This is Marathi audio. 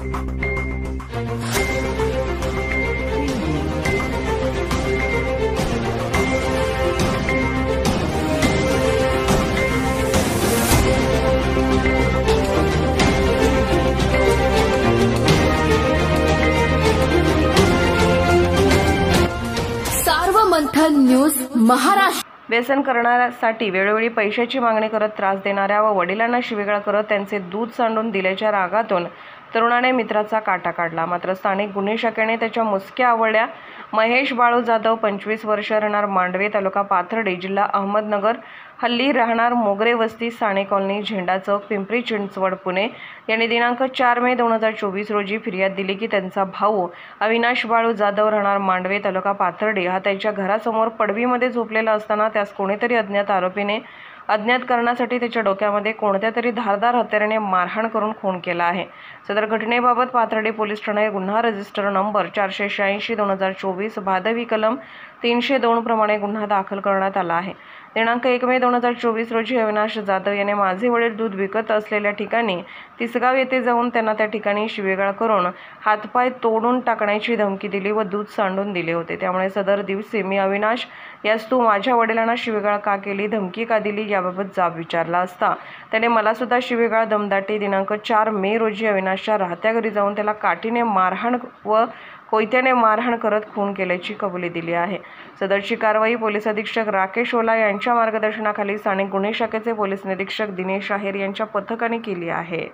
सार्वमंथन न्यूज महाराष्ट्र। व्यसन करणाऱ्यासाठी वेळोवेळी पैशाची मागणी करत त्रास देणाऱ्या व वडिलांना शिवीगाळ करत त्यांचे दूध सांडून दिल्याच्या रागातून तरुणाने मित्राचा काटा काढला। मात्र स्थानिक गुन्हे शाखेने त्याच्या मुसक्या आवळल्या। महेश बाळू जाधव 25 वर्ष, राहणार मांडवे, तालुका पाथर्डी, जिल्हा अहमदनगर, हल्ली राहणार मोगरे वस्ती, साणे कॉलनी, झेंडा चौक, पिंपरी चिंचवड, पुणे यांनी दिनांक 4 मे 2024 रोजी फिर्याद दिली की त्यांचा भाऊ अविनाश बाळू जाधव, राहणार मांडवे, तालुका पाथर्डी हा त्याच्या घरासमोर पडवीमध्ये झोपलेला असताना त्यास कोणीतरी अज्ञात आरोपीने अज्ञात करण्यासाठी त्याच्या डोक्यामध्ये कोणत्या तरी धारदार हत्याराने मारहाण करून खून केला आहे। सदर घटनेबाबत पाथर्डी पोलीस ठाणे गुन्हा रजिस्टर नंबर 486/2024 भादवी कलम 302 प्रमाणे गुन्हा दाखल करण्यात आला आहे। दिनांक 1 मे 2024 रोजी अविनाश जाधव याने माझे वडील दूध विकत असलेल्या ठिकाणी तिसगाव येथे जाऊन त्यांना त्या ठिकाणी शिवीगाळ करून हातपाय तोडून टाकण्याची धमकी दिली व दूध सांडून दिले होते। त्यामुळे सदर दिवशी मी अविनाश यास तू माझ्या वडिलांना शिवीगाळ का केली, धमकी का दिली याबाबत जाब विचारला असता त्याने मला सुद्धा शिवीगाळ दमदाटी दिनांक 4 मे रोजी अविनाशच्या राहत्या घरी जाऊन त्याला काठीने मारहाण व कोयत्याने मारहाण करत खून केल्याची कबुली दिली आहे। सदरची कारवाई पोलीस अधीक्षक राकेश ओला यांच्या मार्गदर्शनाखाली स्थानिक गुन्हे शाखेचे पोलीस निरीक्षक दिनेश आहेर यांच्या पथकाने केली आहे।